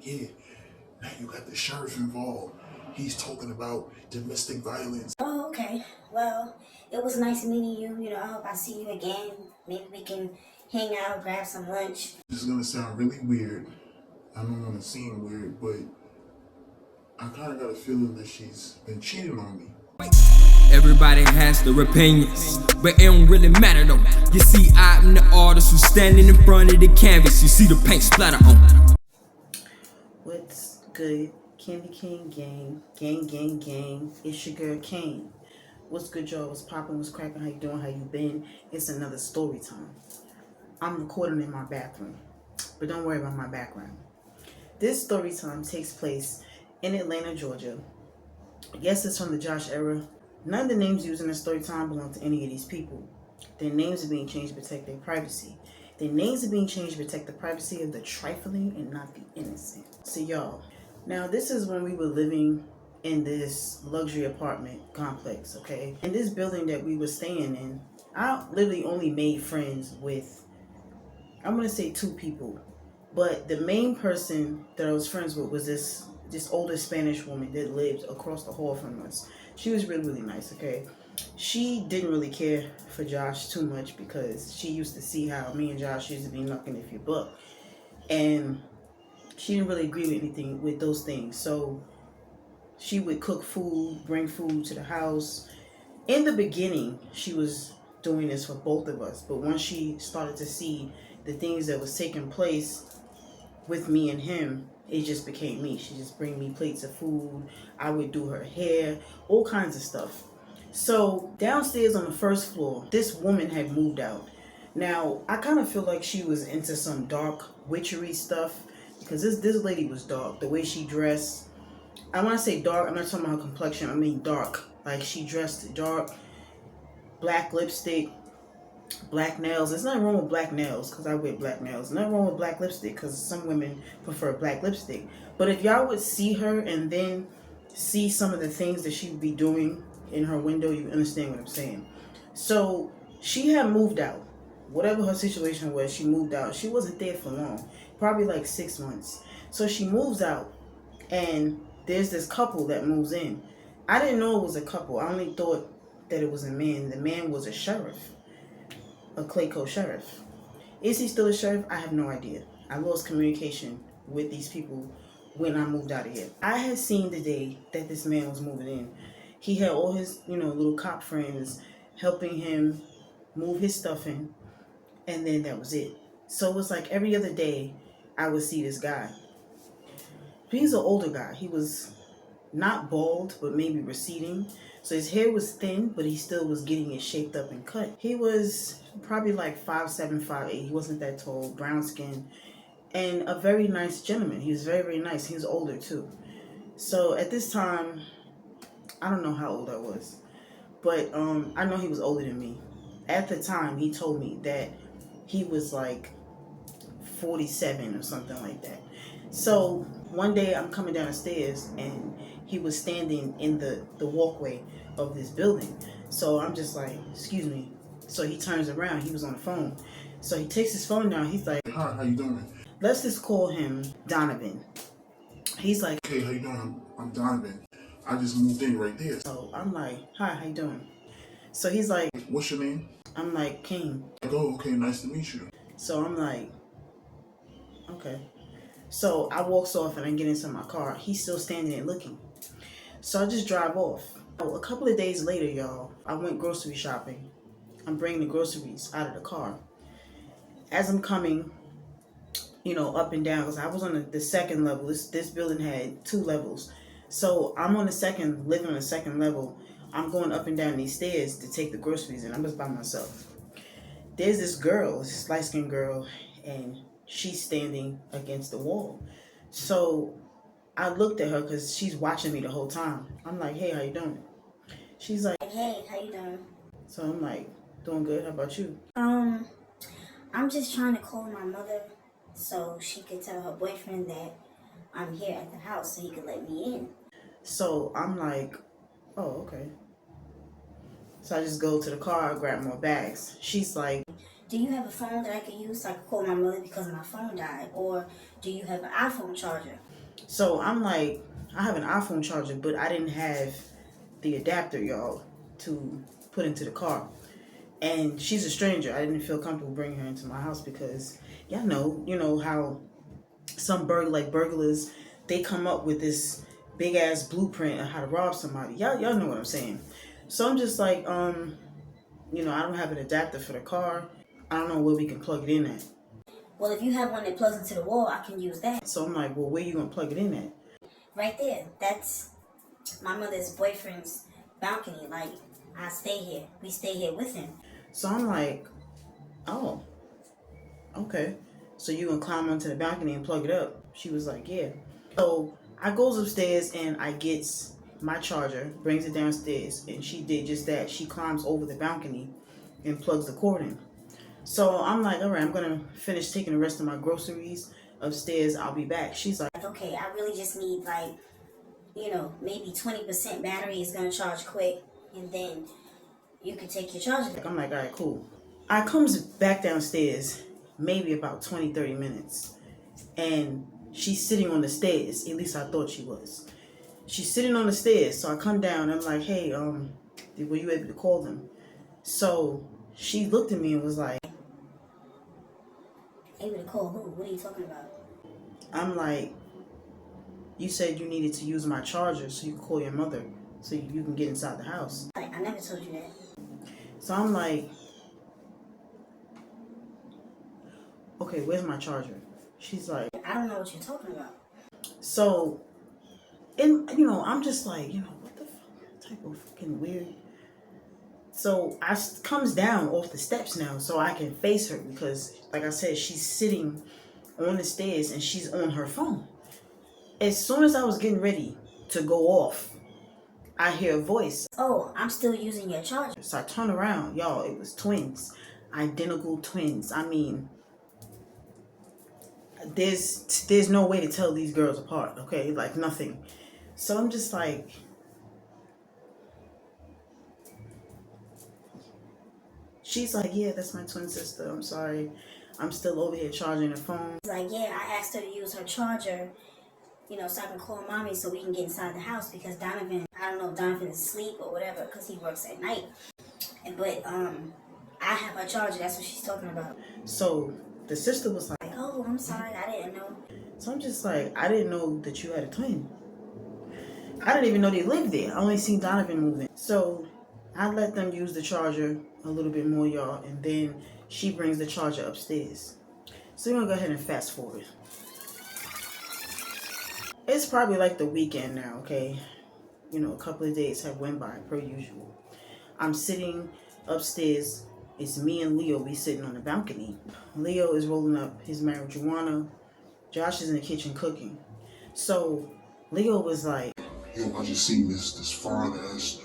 yeah, now you got the sheriff involved. He's talking about domestic violence. Oh, okay. Well, it was nice meeting you. I hope I see you again. Maybe we can hang out, grab some lunch. This is gonna sound really weird. I don't want to seem weird, but I kind of got a feeling that she's been cheating on me. Everybody has their opinions, but it don't really matter though. You see, I'm the artist who's standing in front of the canvas. You see the paint splatter on. What's good, Candy Cane gang, gang? It's your girl Kane. What's good, y'all? What's poppin'? What's crackin'? How you doing? How you been? It's another story time. I'm recording in my bathroom, but don't worry about my background. This story time takes place in Atlanta, Georgia. Yes, it's from the Josh era. None of the names used in the story time belong to any of these people. Their names are being changed to protect their privacy. Their names are being changed to protect the privacy of the trifling and not the innocent. So y'all, now this is when we were living in this luxury apartment complex, okay? In this building that we were staying in, I literally only made friends with, I'm gonna say 2 people. But the main person that I was friends with was this older Spanish woman that lived across the hall from us. She was really, really nice, okay? She didn't really care for Josh too much because she used to see how me and Josh used to be knocking if you buck. And she didn't really agree with anything with those things. So she would cook food, bring food to the house. In the beginning, she was doing this for both of us. But once she started to see the things that was taking place with me and him, it just became me. She just bring me plates of food. I would do her hair, all kinds of stuff. So downstairs on the first floor, this woman had moved out. Now, I kind of feel like she was into some dark witchery stuff because this lady was dark. The way she dressed, I want to say dark, I'm not talking about her complexion, I mean dark. Like she dressed dark, black lipstick, black nails. There's nothing wrong with black nails because I wear black nails. Nothing wrong with black lipstick because some women prefer black lipstick. But if y'all would see her and then see some of the things that she would be doing in her window, you understand what I'm saying. So she had moved out. Whatever her situation was, she moved out. She wasn't there for long, probably like 6 months. So she moves out and there's this couple that moves in. I didn't know it was a couple. I only thought that it was a man. The man was a sheriff. A Clayco sheriff. Is he still a sheriff? I have no idea. I lost communication with these people when I moved out of here. I had seen the day that this man was moving in. He had all his, little cop friends helping him move his stuff in, and then that was it. So it was like every other day I would see this guy. He's an older guy. He was not bald, but maybe receding. So his hair was thin, but he still was getting it shaped up and cut. He was probably like 5'7", 5'8". He wasn't that tall, brown skin, and a very nice gentleman. He was very, very nice. He was older too. So at this time, I don't know how old I was, but I know he was older than me. At the time, he told me that he was like 47 or something like that. So one day I'm coming down the stairs and he was standing in the walkway of this building. So I'm just like, excuse me. So he turns around. He was on the phone. So he takes his phone down. He's like, Hi, how you doing? let's just call him Donovan. He's like, Hey, how you doing? I'm Donovan. I just moved in right there. so I'm like, hi, how you doing? So he's like, What's your name? I'm like, Kane. Oh, okay, nice to meet you. So I'm like, okay. So I walks off and I get into my car. He's still standing there looking. So I just drive off. A couple of days later, y'all, I went grocery shopping. I'm bringing the groceries out of the car. As I'm coming, up and down, because I was on the second level. This building had 2 levels. So I'm on living on the second level. I'm going up and down these stairs to take the groceries in. I'm just by myself. There's this girl, this light-skinned girl, and she's standing against the wall. So I looked at her because she's watching me the whole time. I'm like, hey, how you doing? She's like, Hey, how you doing? so I'm like, doing good. How about you? I'm just trying to call my mother so she could tell her boyfriend that I'm here at the house so he could let me in. So I'm like, oh, okay. So I just go to the car, grab more bags. She's like, Do you have a phone that I could use so I could call my mother because my phone died? Or do you have an iPhone charger? So I'm like, I have an iPhone charger, but I didn't have the adapter, y'all, to put into the car. And she's a stranger. I didn't feel comfortable bringing her into my house because y'all know, you know how some burglars, they come up with this big ass blueprint on how to rob somebody. Y'all know what I'm saying. So I'm just like, I don't have an adapter for the car. I don't know where we can plug it in at. Well, if you have one that plugs into the wall, I can use that. So I'm like, well, where you gonna plug it in at? Right there. That's my mother's boyfriend's balcony. Like, I stay here. We stay here with him. So I'm like, oh, okay. So you gonna climb onto the balcony and plug it up? She was like, yeah. So I goes upstairs and I gets my charger, brings it downstairs, and she did just that. She climbs over the balcony and plugs the cord in. So I'm like, all right, I'm gonna finish taking the rest of my groceries upstairs. I'll be back. She's like, okay, I really just need like, maybe 20% battery is gonna charge quick, and then you can take your charger. I'm like, all right, cool. I comes back downstairs, maybe about 20-30 minutes, and she's sitting on the stairs. At least I thought she was. She's sitting on the stairs. So I come down. And I'm like, hey, were you able to call them? So she looked at me and was like, able to call who? What are you talking about? I'm like, you said you needed to use my charger so you could call your mother so you can get inside the house. I never told you that. So I'm like, okay, where's my charger? She's like, I don't know what you're talking about. so, and I'm just like, what the fuck type of fucking weird. So I comes down off the steps now so I can face her because, like I said, she's sitting on the stairs and she's on her phone. As soon as I was getting ready to go off, I hear a voice. Oh, I'm still using your charger. So I turn around, y'all, it was twins. Identical twins. I mean, there's no way to tell these girls apart, okay? Like nothing. So I'm just like, she's like, yeah, that's my twin sister. I'm sorry. I'm still over here charging the phone. Like, yeah, I asked her to use her charger, so I can call mommy so we can get inside the house because Donovan, I don't know if Donovan is asleep or whatever because he works at night. But I have her charger. That's what she's talking about. So the sister was like, oh, I'm sorry. I didn't know. So I'm just like, I didn't know that you had a twin. I didn't even know they lived there. I only seen Donovan moving. So I let them use the charger a little bit more, y'all. And then she brings the charger upstairs. So we're going to go ahead and fast forward. It's probably like the weekend now, okay? A couple of days have went by per usual. I'm sitting upstairs. It's me and Leo. We sitting on the balcony. Leo is rolling up his marijuana. Josh is in the kitchen cooking. So Leo was like, yo, I just seen this fine ass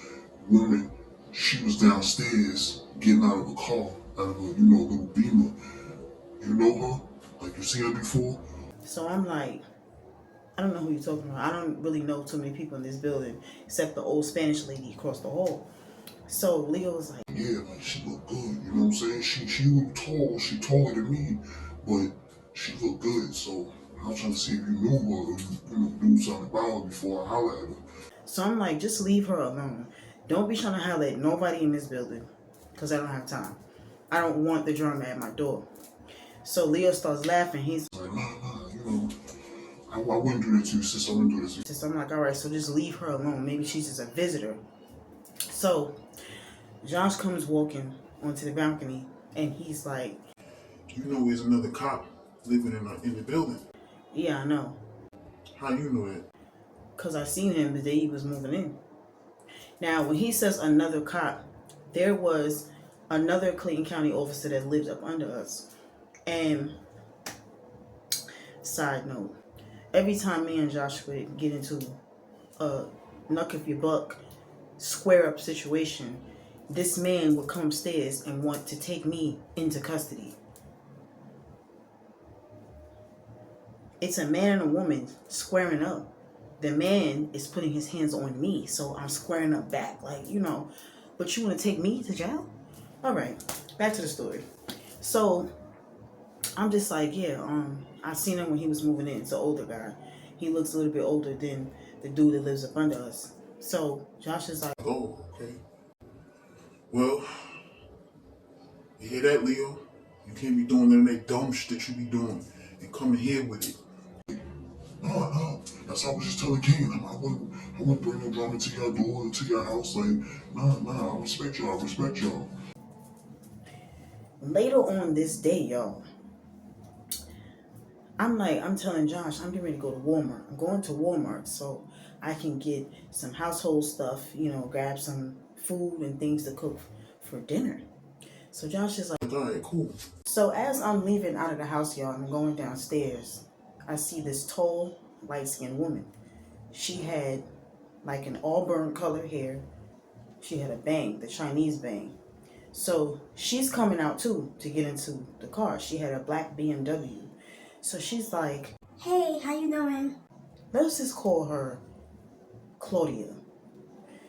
woman. She was downstairs getting out of a car, out of a little Beamer. You know her? Like you seen her before? So I'm like, I don't know who you're talking about. I don't really know too many people in this building except the old Spanish lady across the hall. So Leo was like, yeah, like she looked good. You know what I'm saying? She a little tall. She taller than me, but she looked good. So I was trying to see if you knew her or you knew something about her before I holler at her. So I'm like, just leave her alone. Don't be trying to holler at nobody in this building because I don't have time. I don't want the drama at my door. So Leo starts laughing. He's like, nah, I wouldn't do that to you, sis. I wouldn't do this to you. So I'm like, all right, so just leave her alone. Maybe she's just a visitor. So Josh comes walking onto the balcony and he's like, you know there's another cop living in the building. Yeah, I know. How you know that? Because I seen him the day he was moving in. Now, when he says another cop, there was another Clayton County officer that lived up under us. And side note, every time me and Josh would get into a knuck if you buck, square up situation, this man would come upstairs and want to take me into custody. It's a man and a woman squaring up. The man is putting his hands on me, so I'm squaring up back. Like, but you want to take me to jail? All right, back to the story. So I'm just like, yeah, I seen him when he was moving in. It's an older guy. He looks a little bit older than the dude that lives up under us. So Josh is like, Oh, okay. Well, you hear that, Leo? You can't be doing none of that dumb shit that you be doing and coming here with it. No. That's how I was just telling King. I wouldn't bring no drama to your door, to your house. Like, nah. I respect y'all. I respect y'all. later on this day, y'all, I'm telling Josh, I'm getting ready to go to Walmart. I'm going to Walmart so I can get some household stuff, grab some food and things to cook for dinner. So Josh is like, All right, cool. so as I'm leaving out of the house, y'all, I'm going downstairs. I see this tall, light-skinned woman. She had like an auburn colored hair. She had a bang, the Chinese bang. So she's coming out too to get into the car. She had a black BMW. So she's like, Hey, how you doing? let's just call her Claudia.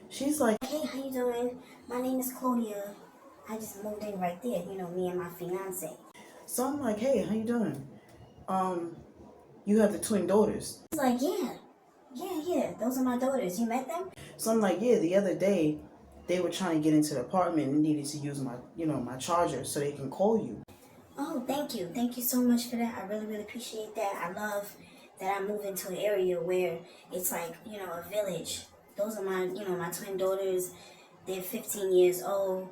She's like, Hey, how you doing? My name is Claudia. I just moved in right there, me and my fiance. so I'm like, hey, how you doing? You have the twin daughters. He's like, yeah, those are my daughters. You met them? So I'm like, yeah, the other day they were trying to get into the apartment and needed to use my charger so they can call you. Oh, thank you. Thank you so much for that. I really, really appreciate that. I love that I moved into an area where it's like, a village. Those are my twin daughters. They're 15 years old,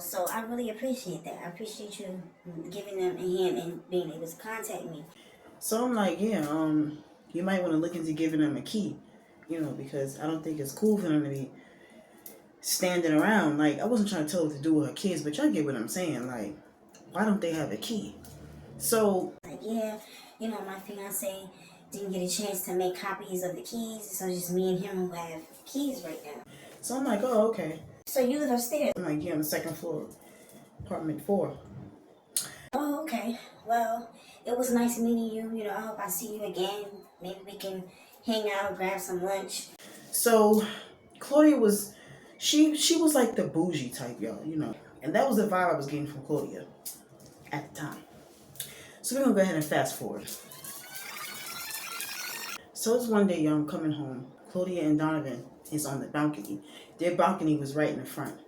so I really appreciate that. I appreciate you giving them a hand and being able to contact me. So I'm like, yeah, you might want to look into giving them a key, because I don't think it's cool for them to be standing around. Like, I wasn't trying to tell her what to do with her kids, but y'all get what I'm saying. Like, why don't they have a key? So, like, yeah, my fiance didn't get a chance to make copies of the keys, so just me and him who have keys right now. so I'm like, oh, okay. So you live upstairs? I'm like, yeah, on the second floor, apartment 4. Oh, okay. Well, it was nice meeting you. I hope I see you again. Maybe we can hang out, grab some lunch. So, Claudia was, she was like the bougie type, y'all, and that was the vibe I was getting from Claudia at the time. So we're gonna go ahead and fast forward. So it's one day, y'all, I'm coming home. Claudia and Donovan is on the balcony. Their balcony was right in the front,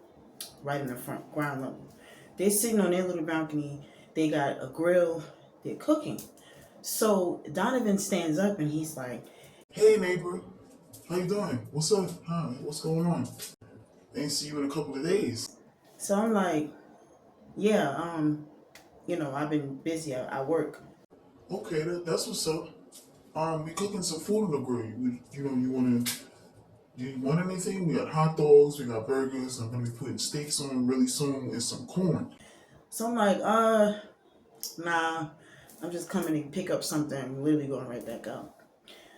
ground level. They're sitting on their little balcony. They got a grill. They're cooking. So Donovan stands up and he's like, Hey, neighbor. How you doing? What's up? Huh? What's going on? Ain't see you in a couple of days. so I'm like, yeah, I've been busy. I work. Okay, that's what's up. We cooking some food on the grill. Do you want anything? We got hot dogs, we got burgers. I'm gonna be putting steaks on really soon and some corn. So I'm like, nah, I'm just coming to pick up something. I'm literally going right back out.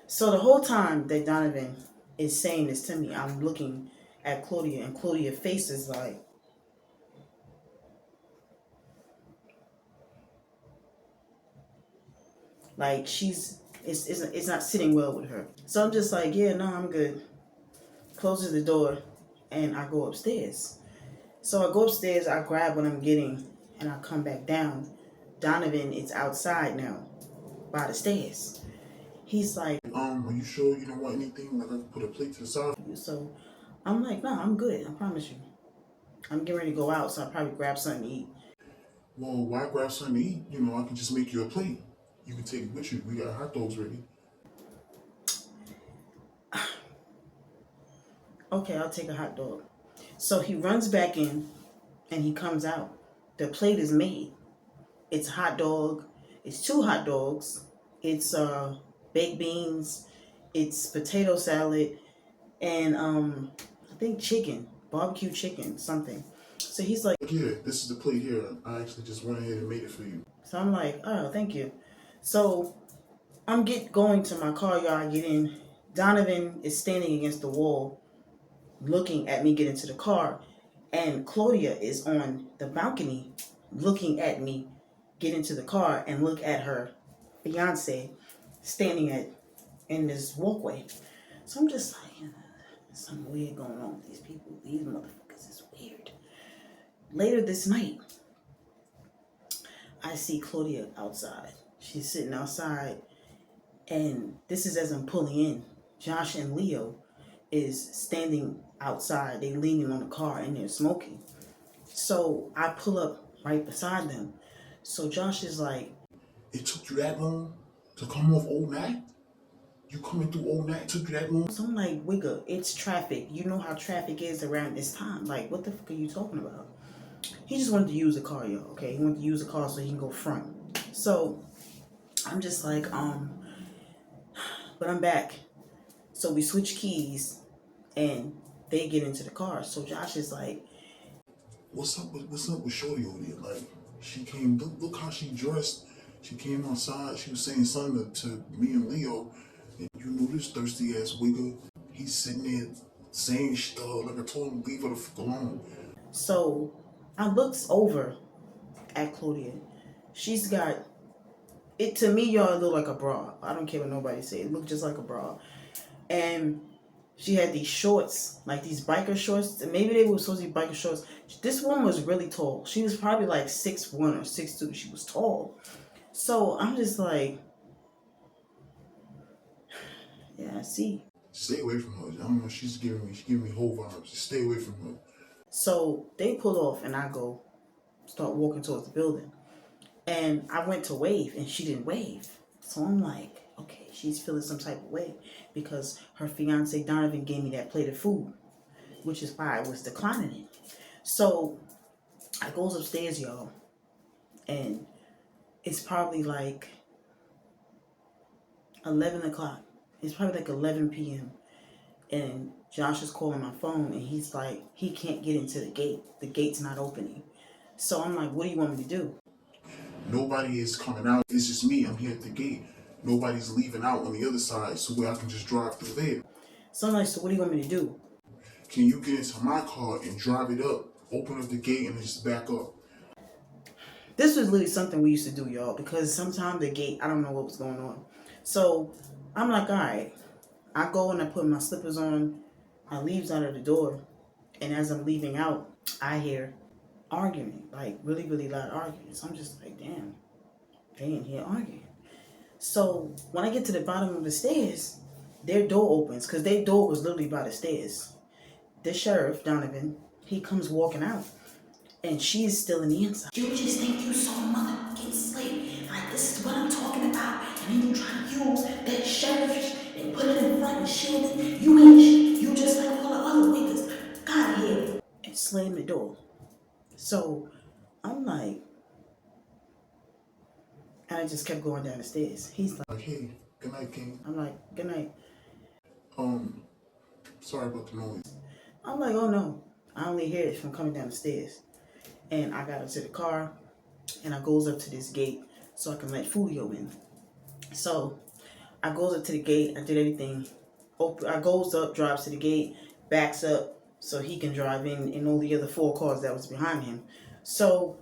So the whole time that Donovan is saying this to me, I'm looking at Claudia, and Claudia's face is like it's not sitting well with her. So I'm just like, yeah, no, I'm good. Closes the door, and I go upstairs. So I go upstairs, I grab what I'm getting, and I come back down. Donovan is outside now, by the stairs. He's like, Are you sure you don't want anything? Like I can put a plate to the side. so I'm like, no, I'm good. I promise you. I'm getting ready to go out, so I'll probably grab something to eat. Well, why grab something to eat? I can just make you a plate. You can take it with you. We got hot dogs ready. Okay, I'll take a hot dog. So he runs back in and he comes out. The plate is made. It's hot dog. It's 2 hot dogs. It's baked beans. It's potato salad and I think chicken, barbecue chicken, something. So he's like, Yeah, this is the plate here. I actually just went ahead and made it for you. so I'm like, oh, thank you. So I'm going to my car, y'all. I get in. Donovan is standing against the wall looking at me get into the car, and Claudia is on the balcony looking at me get into the car and look at her fiance standing in this walkway. So I'm just like, there's something weird going on with these people. These motherfuckers is weird. Later this night, I see Claudia outside. She's sitting outside And this is as I'm pulling in. Josh and Leo is standing outside. They leaning on the car and they're smoking. So I pull up right beside them. So Josh is like, It took you that long to come off Old Nat? You coming through Old Nat took you that long? so I'm like, Wigga, it's traffic. You know how traffic is around this time. Like, what the fuck are you talking about? He just wanted to use the car, y'all. Okay, he wanted to use the car so he can go front. So I'm just like, but I'm back. So we switch keys and they get into the car. So Josh is like, What's up with Shorty over there? Like, she came, look how she dressed. She came outside, she was saying something to me and Leo. And you know this thirsty ass wigger, he's sitting there saying stuff like I told him, leave her the fuck alone. so I looks over at Claudia. She's got it, to me, y'all, it look like a bra. I don't care what nobody say. It looked just like a bra. And she had these shorts, like these biker shorts. Maybe they were supposed to be biker shorts. This one was really tall. She was probably like 6'1" or 6'2". She was tall. So I'm just like, yeah, I see. Stay away from her. I don't know, she's giving me whole vibes. Just stay away from her. So they pull off and I go start walking towards the building. And I went to wave and she didn't wave. So I'm like, okay, she's feeling some type of way because her fiance Donovan gave me that plate of food, which is why I was declining it. So I goes upstairs, y'all, and it's probably like 11 o'clock. It's probably like 11 p.m. And Josh is calling my phone and he's like, he can't get into the gate. The gate's not opening. So I'm like, what do you want me to do? Nobody is coming out. It's just me. I'm here at the gate. Nobody's leaving out on the other side, so where I can just drive through there. So I'm like, so what do you want me to do? Can you get into my car and drive it up, open up the gate, and just back up? This was literally something we used to do, y'all, because sometimes the gate, I don't know what was going on. So I'm like, all right. I go and I put my slippers on. I leaves out of the door. And as I'm leaving out, I hear arguing, like really, really loud arguing. So I'm just like, damn, they in here arguing. So when I get to the bottom of the stairs, their door opens because their door was literally by the stairs. The sheriff, Donovan, he comes walking out and she is still in the inside. You just think you so motherfucking slick. Like, this is what I'm talking about. And then you try to use that sheriff and put it in front and shield it. You ain't shit. You just like all the other niggas. God here. And slam the door. So I'm like, and I just kept going down the stairs. He's like, Hey, good night, King. I'm like, good night. Sorry about the noise. I'm like, oh no. I only hear it from coming down the stairs. And I got into the car and I goes up to this gate so I can let Fulio in. So I goes up to the gate, I did everything. I goes up, drives to the gate, backs up so he can drive in and all the other 4 cars that was behind him. So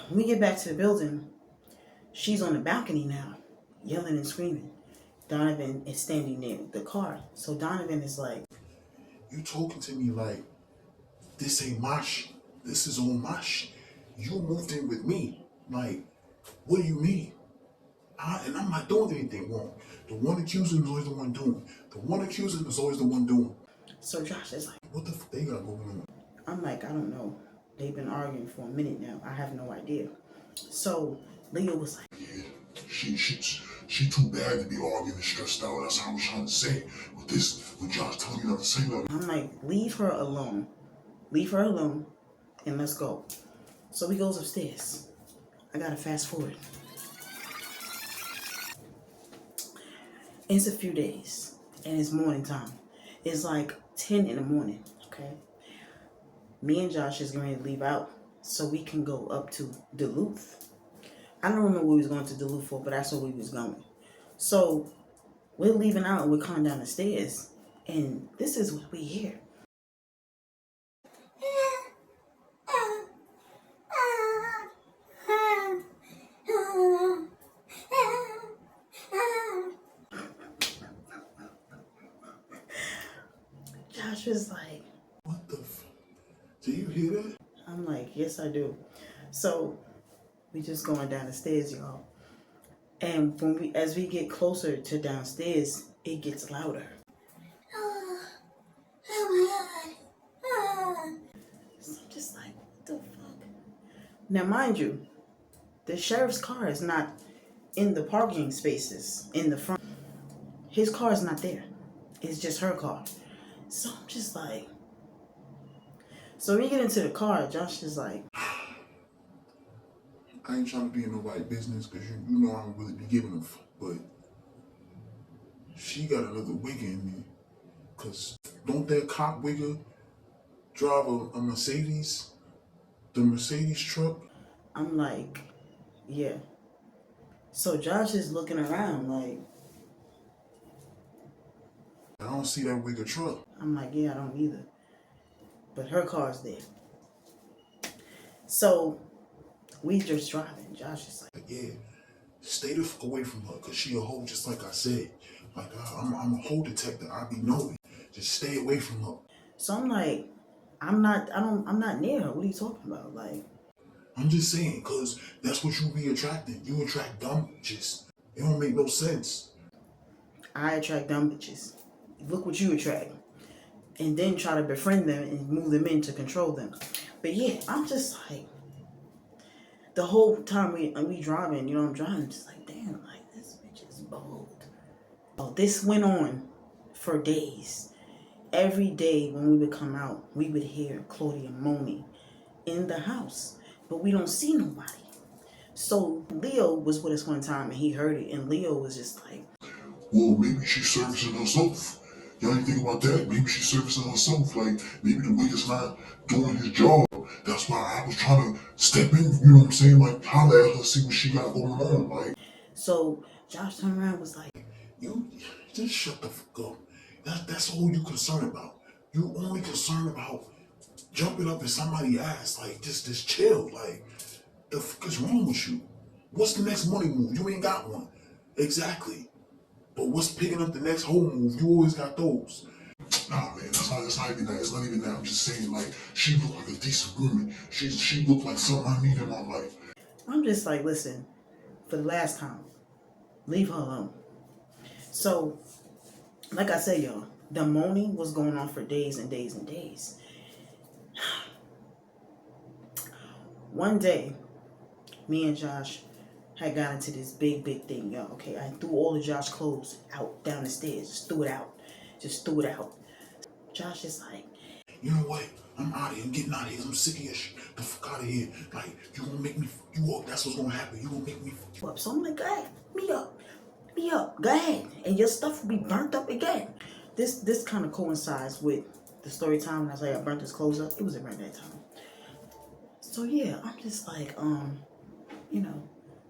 when we get back to the building, she's on the balcony now, yelling and screaming. Donovan is standing near the car. So Donovan is like, You talking to me like, this ain't my shit. This is all my shit. You moved in with me. Like, what do you mean? And I'm not doing anything wrong. The one accusing is always the one doing. The one accusing is always the one doing. so Josh is like, What the fuck they got going on? I'm like, I don't know. They've been arguing for a minute now. I have no idea. So Leo was like, Yeah, she too bad to be arguing and stressed out. That's how I was trying to say. With Josh telling you not to say nothing. I'm like, leave her alone. Leave her alone and let's go. So he goes upstairs. I gotta fast forward. It's a few days and it's morning time. It's like 10 in the morning, okay? Me and Josh is going to leave out so we can go up to Duluth. I don't remember what we was going to Duluth for, but that's where we was going. So we're leaving out and we're coming down the stairs and this is what we hear. Josh was like, What the f? Do you hear that? I'm like, yes, I do. So we just going down the stairs, y'all. And as we get closer to downstairs, it gets louder. Oh my god. Ah. So I'm just like, what the fuck? Now, mind you, the sheriff's car is not in the parking spaces in the front. His car is not there. It's just her car. So I'm just like, so when we get into the car, Josh is like, I ain't trying to be in nobody's business because you know I don't really be giving a fuck, but she got another wigger in me. Because don't that cop wigger drive a Mercedes? The Mercedes truck? I'm like, yeah. So Josh is looking around like, I don't see that wigger truck. I'm like, yeah, I don't either. But her car's there. So we just driving. Josh is like, Yeah, stay the fuck away from her because she a hoe just like I said. Like, I'm a hoe detector. I be knowing. Just stay away from her. so I'm like, I'm not near her. What are you talking about? Like, I'm just saying, because that's what you be attracting. You attract dumb bitches. It don't make no sense. I attract dumb bitches. Look what you attract. And then try to befriend them and move them in to control them. But yeah, I'm just like, the whole time we driving, you know, I'm driving, I'm just like, damn, like, this bitch is bold. Oh, this went on for days. Every day when we would come out, we would hear Claudia moaning in the house, but we don't see nobody. So Leo was with us one time and he heard it, and Leo was just like, Well, maybe she's servicing herself. Y'all ain't think about that? Maybe she's servicing herself. Like, maybe the wigger's not doing his job. That's why I was trying to step in, you know what I'm saying? Like, holler at her, see what she got going on. Like, so Josh turned around and was like, you just shut the fuck up. That's all you concerned about. You only concerned about jumping up in somebody's ass. Like, just chill. Like, the fuck is wrong with you? What's the next money move? You ain't got one. Exactly. But what's picking up the next whole move? You always got those. Nah, man, that's not even that. It's not even that. I'm just saying, like, she looked like a decent woman. She looked like something I need in my life. I'm just like, listen, for the last time, leave her alone. So, like I said, y'all, the moaning was going on for days and days and days. One day, me and Josh had got into this big thing, y'all. Okay, I threw all of Josh's clothes out down the stairs. Just threw it out. Josh is like, you know what? I'm out of here. I'm getting out of here. I'm sick of your shit. The fuck out of here. Like, you gonna make me fuck you up. That's what's gonna happen. You gonna make me fuck you up. So I'm like, go ahead, me up, go ahead. And your stuff will be burnt up again. This kind of coincides with the story time when I say I burnt his clothes up. It was around that time. So yeah, I'm just like, you know,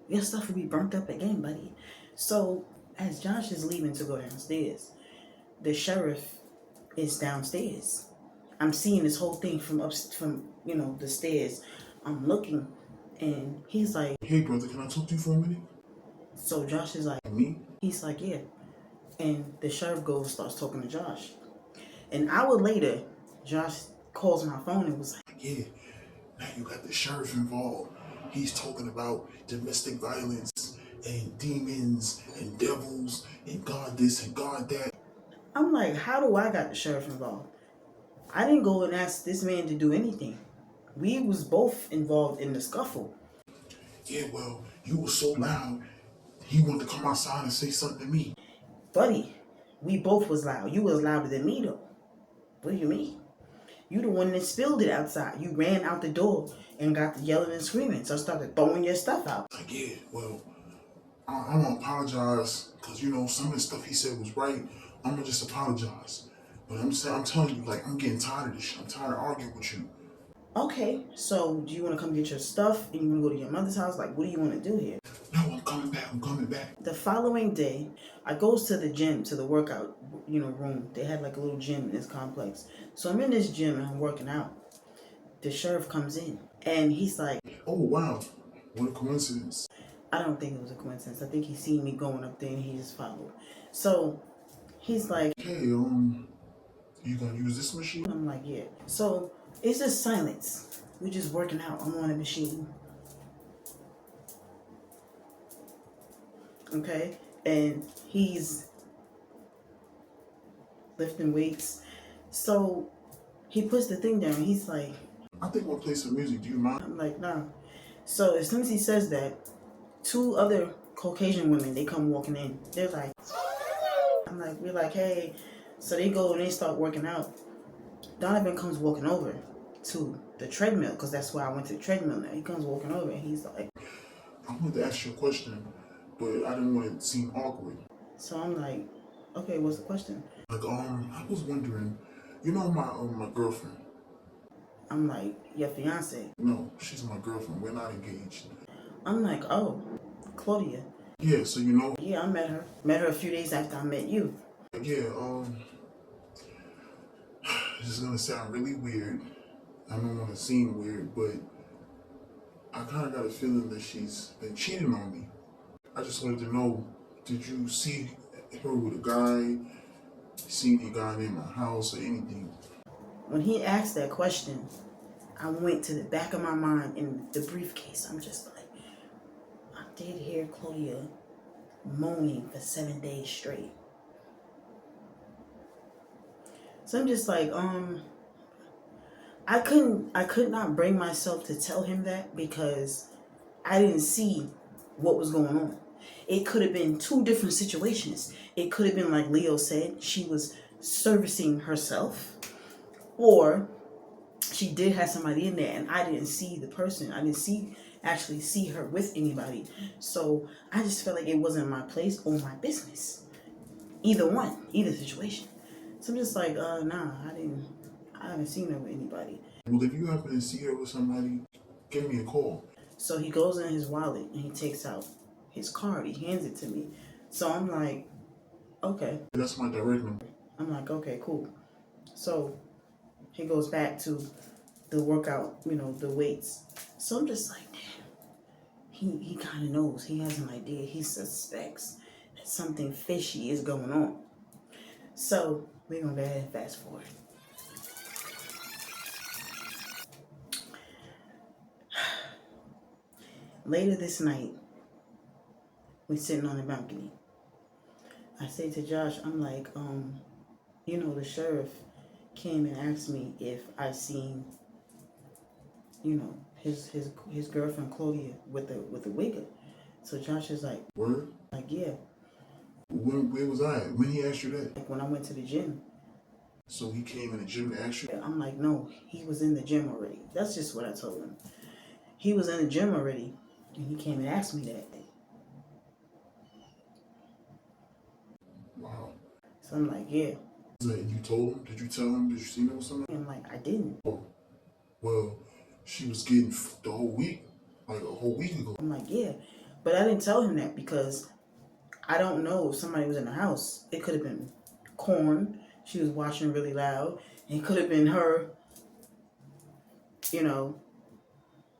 your stuff will be burnt up again, buddy. So as Josh is leaving to go downstairs, the sheriff is downstairs. I'm seeing this whole thing from you know, the stairs. I'm looking, and he's like, hey brother, can I talk to you for a minute? So Josh is like, me? He's like, yeah. And the sheriff starts talking to Josh. An hour later, Josh calls my phone and was like, yeah, now you got the sheriff involved. He's talking about domestic violence and demons and devils and God this and God that. I'm like, how do I got the sheriff involved? I didn't go and ask this man to do anything. We was both involved in the scuffle. Yeah, well, you were so loud, he wanted to come outside and say something to me. Buddy, we both was loud. You was louder than me though. What do you mean? You the one that spilled it outside. You ran out the door and got to yelling and screaming. So I started throwing your stuff out. Like, yeah, well, I'm gonna apologize because, you know, some of the stuff he said was right. I'm gonna just apologize. But I'm telling you, like, I'm getting tired of this shit. I'm tired of arguing with you. Okay, so do you want to come get your stuff and you want to go to your mother's house? Like, what do you want to do here? No, I'm coming back. The following day, I goes to the gym, to the workout, you know, room. They had like a little gym in this complex. So I'm in this gym and I'm working out. The sheriff comes in and he's like, oh, wow. What a coincidence. I don't think it was a coincidence. I think he seen me going up there and he just followed. So he's like, hey, you gonna use this machine? I'm like, yeah. So it's just silence. We're just working out. I'm on a machine. okay? And he's lifting weights. So he puts the thing down. He's like, I think we'll play some music. Do you mind? I'm like, nah. So as soon as he says that, two other Caucasian women, they come walking in. They're like, we're like, hey. So they go and they start working out. Donovan comes walking over to the treadmill, because that's where I went to the treadmill now. He comes walking over and he's like, I wanted to ask you a question, but I didn't want it to seem awkward. so I'm like, okay, what's the question? Like, I was wondering, you know my girlfriend? I'm like, your fiance? No, she's my girlfriend. We're not engaged. I'm like, oh, Claudia. Yeah, so you know? Yeah, I met her. Met her a few days after I met you. Yeah, this is gonna sound really weird. I don't want to seem weird, but I kind of got a feeling that she's been cheating on me. I just wanted to know, did you see her with a guy? See any guy in my house or anything? When he asked that question, I went to the back of my mind in the briefcase. I'm just like, I did hear Claudia moaning for 7 days straight. So I'm just like, I could not bring myself to tell him that because I didn't see what was going on. It could have been two different situations. It could have been like Leo said, she was servicing herself, or she did have somebody in there and I didn't see the person. I didn't actually see her with anybody. So I just felt like it wasn't my place or my business. Either one, either situation. So I'm just like, nah, I haven't seen her with anybody. Well, if you happen to see her with somebody, give me a call. So he goes in his wallet and he takes out his card. He hands it to me. So I'm like, okay. That's my direct number. I'm like, okay, cool. So he goes back to the workout, the weights. So I'm just like, damn, he kind of knows. He has an idea. He suspects that something fishy is going on. So we're going to go ahead and fast forward. Later this night, we're sitting on the balcony. I say to Josh, I'm like, the sheriff came and asked me if I seen, his girlfriend Claudia with the wigger. So Josh is like, word? Like, yeah. Where was I? When he asked you that? Like when I went to the gym. So he came in the gym to ask you? I'm like, no, he was in the gym already. That's just what I told him. He was in the gym already, and he came and asked me that. Wow. So I'm like, yeah. You told him? Did you tell him? Did you see him with somebody? I'm like, I didn't. Oh, well, she was getting the whole week, like a whole week ago. I'm like, yeah. But I didn't tell him that because I don't know if somebody was in the house. It could have been corn. She was washing really loud. It could have been her,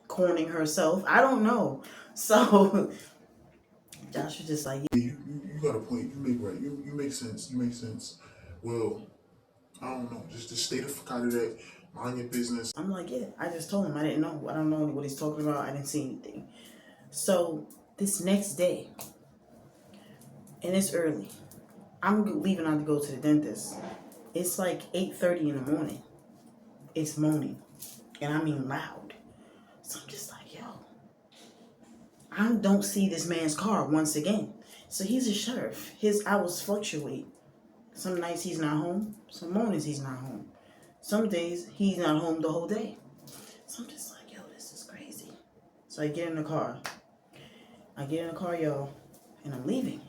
corning herself. I don't know. So Josh was just like, yeah, you got a point. You make right. You make sense. You make sense. Well, I don't know. Just stay the fuck out of that. Mind your business. I'm like, yeah. I just told him I didn't know. I don't know what he's talking about. I didn't see anything. So this next day, and it's early, I'm leaving out to go to the dentist. It's like 8:30 in the morning. It's moaning, and I mean loud. So I'm just like, yo, I don't see this man's car once again. So he's a sheriff. His hours fluctuate. Some nights he's not home. Some mornings he's not home. Some days he's not home the whole day. So I'm just like, yo, this is crazy. So I get in the car. Y'all, and I'm leaving.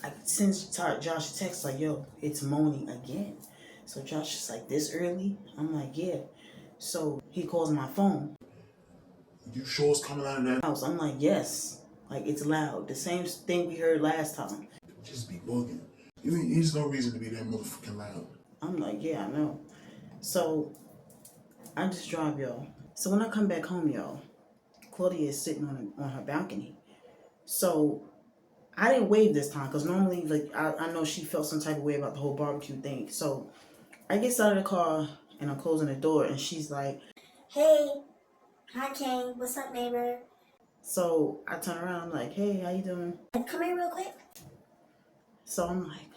I send Josh a text like, yo, it's moaning again. So Josh is like, this early? I'm like, yeah. So he calls my phone. You sure it's coming out of that house? I'm like, yes. Like, it's loud. The same thing we heard last time. Just be bugging. There's no reason to be that motherfucking loud. I'm like, yeah, I know. So I just drive y'all. So when I come back home, y'all, Claudia is sitting on her balcony. So I didn't wave this time because normally, like, I know she felt some type of way about the whole barbecue thing. So I get out of the car and I'm closing the door and she's like, hey, hi Kane, what's up neighbor? So I turn around, I'm like, hey, how you doing? Come here real quick. So I'm like,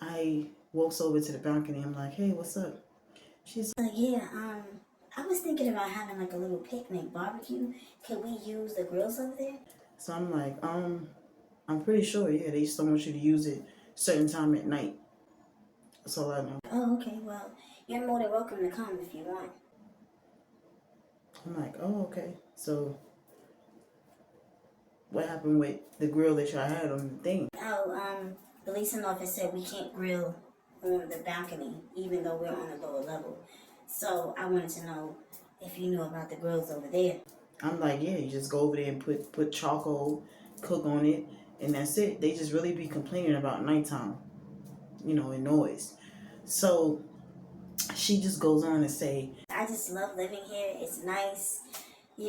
I walks over to the balcony. I'm like, hey, what's up? She's Yeah, I was thinking about having like a little picnic barbecue. Could we use the grills over there? So I'm like, I'm pretty sure, yeah, they just don't want you to use it certain time at night. That's all I know. Oh, okay. Well, you're more than welcome to come if you want. I'm like, oh, okay. So what happened with the grill that y'all had on the thing? Oh, the leasing office said we can't grill on the balcony, even though we're on a lower level. So I wanted to know if you knew about the grills over there. I'm like, yeah, you just go over there and put charcoal, cook on it, and that's it. They just really be complaining about nighttime, and noise. So she just goes on to say, I just love living here. It's nice. I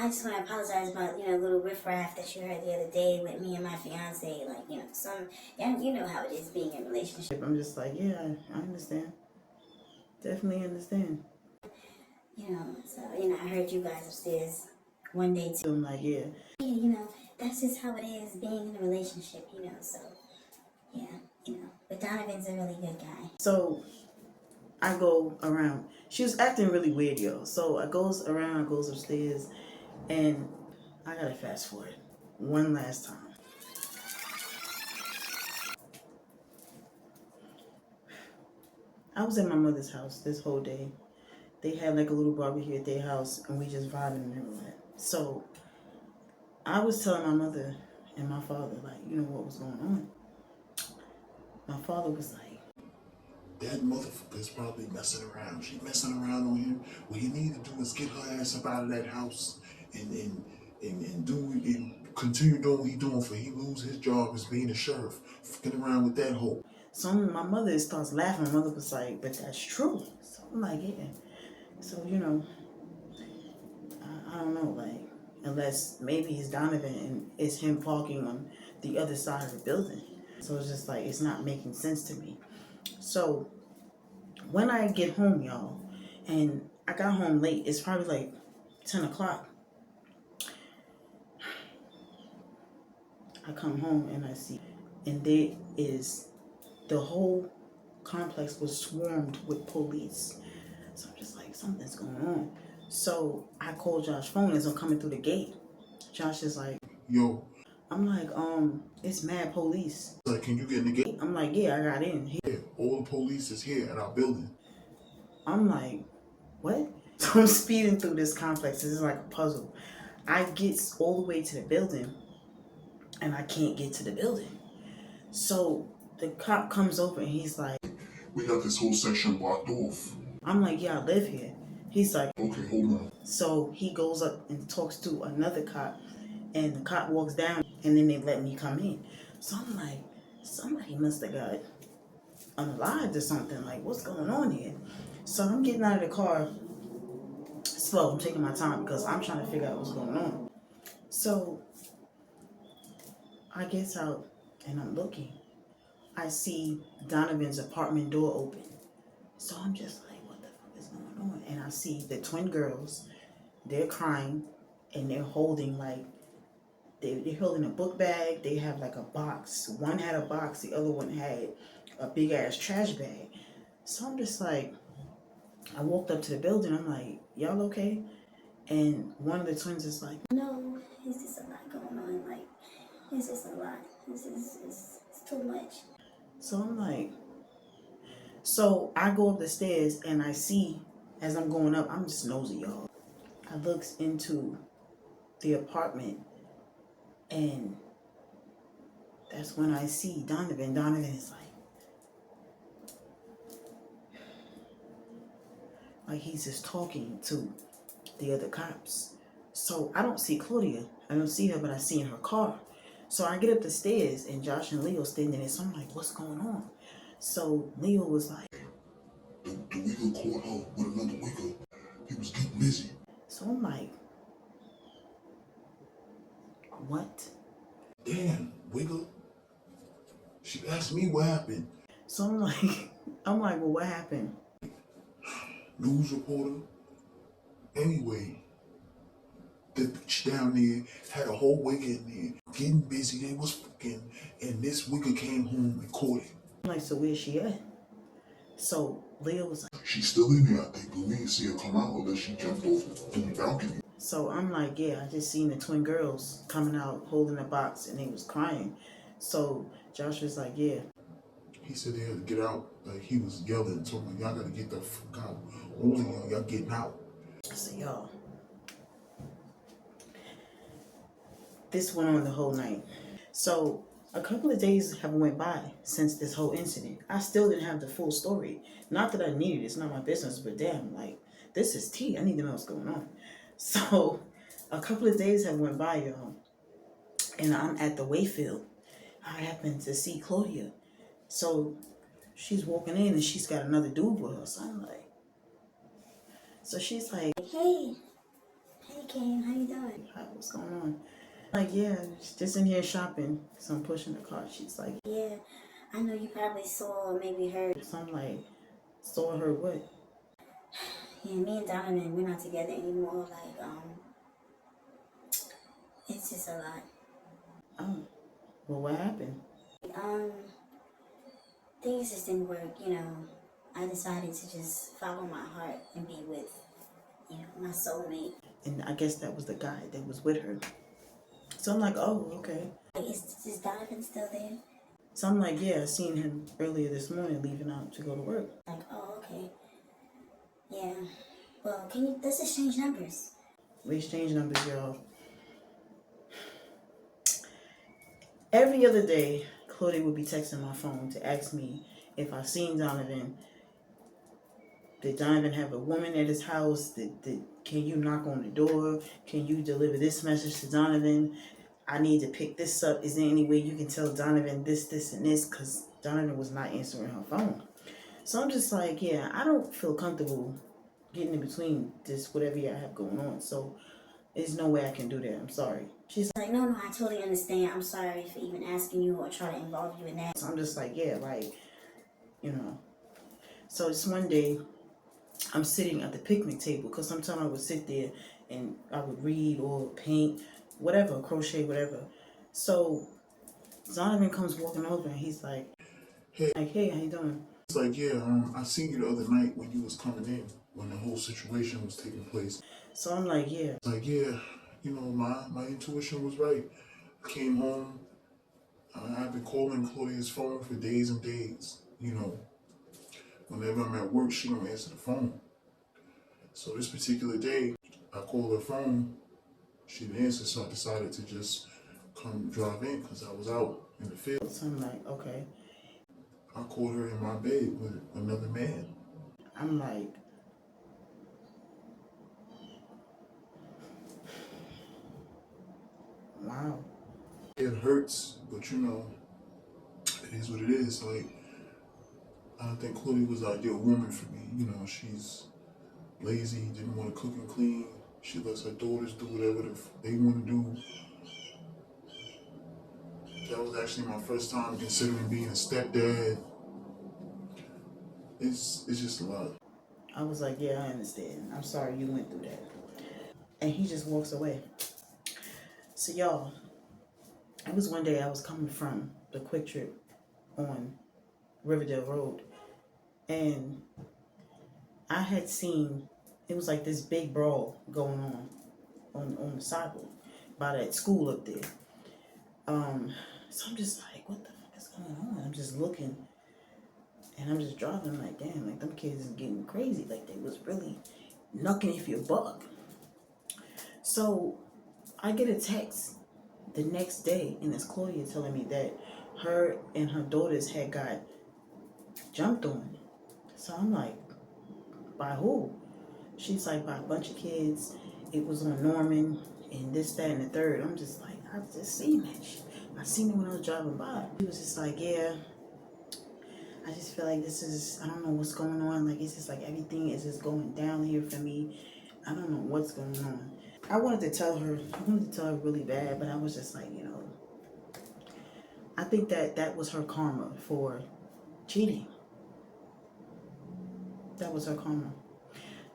just want to apologize about, little riffraff that you heard the other day with me and my fiance. Like, and you know how it is being in a relationship. I'm just like, yeah, I understand. Definitely understand. So, I heard you guys upstairs one day too. I'm like, yeah. Yeah, that's just how it is being in a relationship, so, yeah, But Donovan's a really good guy. So I go around. She was acting really weird, yo. So I goes upstairs, and I gotta fast forward one last time. I was at my mother's house this whole day. They had like a little barbecue at their house, and we just vibing and all that. So I was telling my mother and my father, like, what was going on. My father was like, that motherfucker's probably messing around. She messing around on him. What you need to do is get her ass up out of that house and continue doing what he doing for he lose his job as being a sheriff. Fucking around with that hoe. So my mother starts laughing. My mother was like, but that's true. So I'm like, yeah. So, I don't know, like, unless maybe it's Donovan and it's him parking on the other side of the building. So it's just like, it's not making sense to me. So when I get home, y'all, and I got home late, it's probably like 10 o'clock. I come home and I see, and there is, the whole complex was swarmed with police. So I'm just like, something's going on. So I called Josh's phone as I'm coming through the gate. Josh is like, yo. I'm like, it's mad police. Like, can you get in the gate? I'm like, yeah, I got in. Yeah, all the police is here at our building. I'm like, what? So I'm speeding through this complex. This is like a puzzle. I get all the way to the building, and I can't get to the building. So the cop comes over, and he's like, we got this whole section blocked off. I'm like, yeah, I live here. He's like, okay, hold on. So he goes up and talks to another cop, and the cop walks down, and then they let me come in. So I'm like, somebody must have got unalived or something. Like, what's going on here? So I'm getting out of the car slow. I'm taking my time because I'm trying to figure out what's going on. So I get out and I'm looking. I see Donovan's apartment door open. So I'm just like, what the fuck is going on? And I see the twin girls. They're crying and they're holding like, they're holding a book bag. They have like a box. One had a box. The other one had a big ass trash bag. So I'm just like, I walked up to the building. I'm like, y'all okay? And one of the twins is like, no, it's just a lot going on. Like, it's just a lot. It's too much. So I'm like, so I go up the stairs and I see, as I'm going up, I'm just nosy, y'all. I looks into the apartment, and that's when I see Donovan. Donovan is like he's just talking to the other cops. So I don't see Claudia. I don't see her, but I see in her car. So I get up the stairs, and Josh and Leo standing there. So I'm like, what's going on? So Leo was like, the Wigger caught her with another Wigger. He was getting busy. So I'm like, what? Damn, Wigger. She asked me what happened. So I'm like, well, what happened? News reporter Anyway, the bitch down there had a whole wig in there, getting busy. They was fucking, and this wigger came home and caught it. I'm like, so where's she at? So Leo was like, She's still in there, I think, but we didn't see her come out unless she jumped off the balcony. so I'm like, yeah, I just seen the twin girls coming out holding a box and they was crying. So Josh was like, yeah. He said they had to get out. Like, he was yelling, told me, y'all gotta get the fuck out. All of y'all getting out. I said, y'all. This went on the whole night. So a couple of days have went by since this whole incident. I still didn't have the full story. Not that I needed it, it's not my business, but damn, like, this is tea. I need to know what's going on. So a couple of days have went by, y'all, and I'm at the Wayfield. I happen to see Claudia. So she's walking in and she's got another dude with her. So I'm like, so she's like, Hey, Kane, how you doing? hi, what's going on? Like, yeah, just in here shopping. So I'm pushing the cart. She's like, Yeah, I know you probably saw or maybe heard. so I'm like, saw her what? Yeah, me and Donovan, we're not together anymore. Like, it's just a lot. Oh, well, what happened? Things just didn't work, you know. I decided to just follow my heart and be with, you know, my soulmate. And I guess that was the guy that was with her. So I'm like, oh, okay. Like, is Donovan still there? So I'm like, yeah, I seen him earlier this morning leaving out to go to work. Like, oh, okay. Yeah. Well, let's exchange numbers. We exchanged numbers, y'all. Every other day, Claudia would be texting my phone to ask me if I seen Donovan. Did Donovan have a woman at his house? Can you knock on the door? Can you deliver this message to Donovan? I need to pick this up. Is there any way you can tell Donovan this, and this? Because Donovan was not answering her phone. So I'm just like, yeah, I don't feel comfortable getting in between this, whatever y'all have going on. So there's no way I can do that. I'm sorry. She's like, no, I totally understand. I'm sorry for even asking you or trying to involve you in that. So I'm just like, yeah, like, you know. So this one day, I'm sitting at the picnic table because sometimes I would sit there and I would read or paint, whatever, crochet, whatever. So Donovan comes walking over and he's like, hey, how you doing? It's like, yeah, I seen you the other night when you was coming in, when the whole situation was taking place. So I'm like, yeah. It's like, yeah, you know, my intuition was right. I came home, I've been calling Claudia's phone for days and days, you know. Whenever I'm at work, she don't answer the phone. So this particular day, I called her phone, she didn't answer, so I decided to just come drive in because I was out in the field. So I'm like, okay. I called her in my bed with another man. I'm like, wow. It hurts, but you know, it is what it is. Like, I don't think Claudia was the ideal woman for me. You know, she's lazy, didn't want to cook and clean. She lets her daughters do whatever they want to do. That was actually my first time considering being a stepdad. It's just a lot. I was like, yeah, I understand. I'm sorry you went through that. And he just walks away. So y'all, it was one day I was coming from the Quick Trip on Riverdale Road. And I had seen, it was like this big brawl going on the sidewalk by that school up there. So I'm just like, what the fuck is going on? I'm just looking and I'm just driving. I'm like, damn, like them kids is getting crazy. Like they was really knucking if you a buck. So I get a text the next day and it's Claudia telling me that her and her daughters had got jumped on. So I'm like, by who? She's like, by a bunch of kids. It was on Norman and this, that, and the third. I'm just like, I've just seen that shit. I seen it when I was driving by. He was just like, yeah, I just feel like this is, I don't know what's going on. Like, it's just like everything is just going down here for me. I don't know what's going on. I wanted to tell her really bad, but I was just like, you know, I think that was her karma for cheating. That was her karma.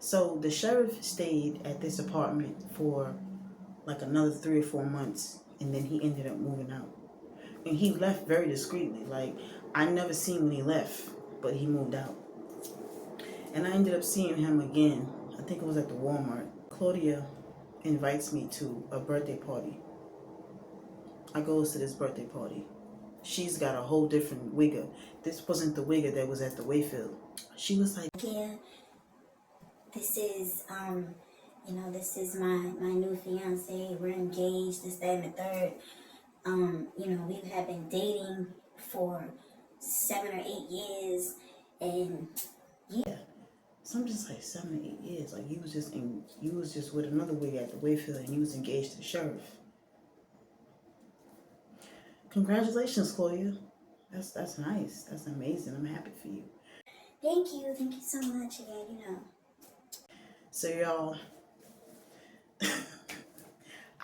So the sheriff stayed at this apartment for like another 3 or 4 months, and then he ended up moving out. And he left very discreetly. Like, I never seen when he left, but he moved out. And I ended up seeing him again. I think it was at the Walmart. Claudia invites me to a birthday party. I goes to this birthday party. She's got a whole different wigger. This wasn't the wigger that was at the Wayfield. She was like, yeah, this is, this is my new fiance. We're engaged, this, that, and the third. We have been dating for 7 or 8 years, and yeah. So I'm just like 7 or 8 years. Like you was just with another wig at the Wayfield, and you was engaged to the sheriff. Congratulations, Claudia. That's nice. That's amazing. I'm happy for you. Thank you so much again. So y'all,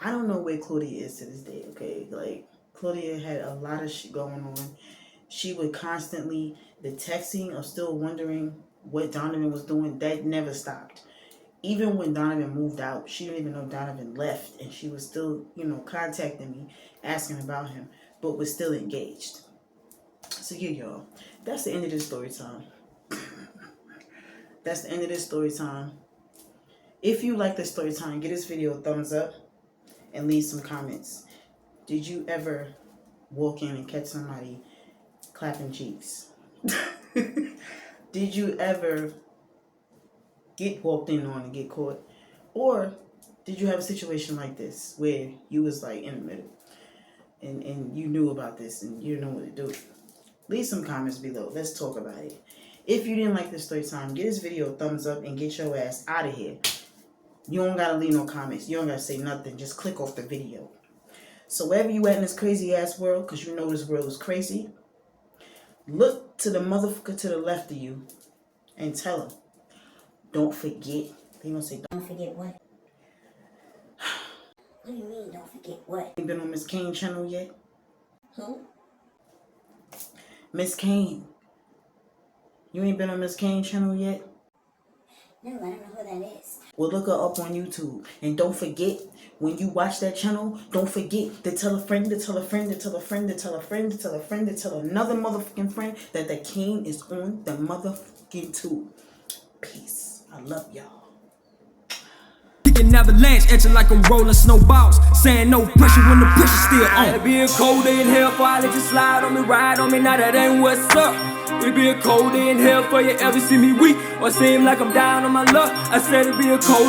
I don't know where Claudia is to this day. Okay, like Claudia had a lot of shit going on. She would constantly, the texting of still wondering what Donovan was doing, that never stopped. Even when Donovan moved out, she didn't even know Donovan left, and she was still, contacting me, asking about him, but was still engaged. So yeah, y'all, that's the end of this story time. That's the end of this story time. If you like this story time, give this video a thumbs up and leave some comments. Did you ever walk in and catch somebody clapping cheeks? Did you ever get walked in on and get caught? Or did you have a situation like this where you was like in the middle and you knew about this and you didn't know what to do? Leave some comments below. Let's talk about it. If you didn't like this story time, give this video a thumbs up and get your ass out of here. You don't gotta leave no comments. You don't gotta say nothing. Just click off the video. So wherever you at in this crazy ass world, because you know this world is crazy, look to the motherfucker to the left of you and tell him, don't forget. They gonna say, Don't forget what? What do you mean, don't forget what? You been on Miss Kane channel yet? Who? Miss Kane. You ain't been on Miss Kane channel yet? No, I don't know who that is. Well, look her up on YouTube. And don't forget, when you watch that channel, don't forget to tell a friend, to tell a friend, to tell a friend, to tell a friend, to tell a friend, to tell another motherfucking friend that the Kane is on the motherfucking tube. Peace. I love y'all. Kicking avalanche, etching like I'm rolling snowballs. Saying no pressure when the pressure's still on. It be a cold day in hell for I let you slide on me, ride on me. Now that ain't what's up. It be a cold day in hell for you ever see me weak or seem like I'm down on my luck. I said it be a cold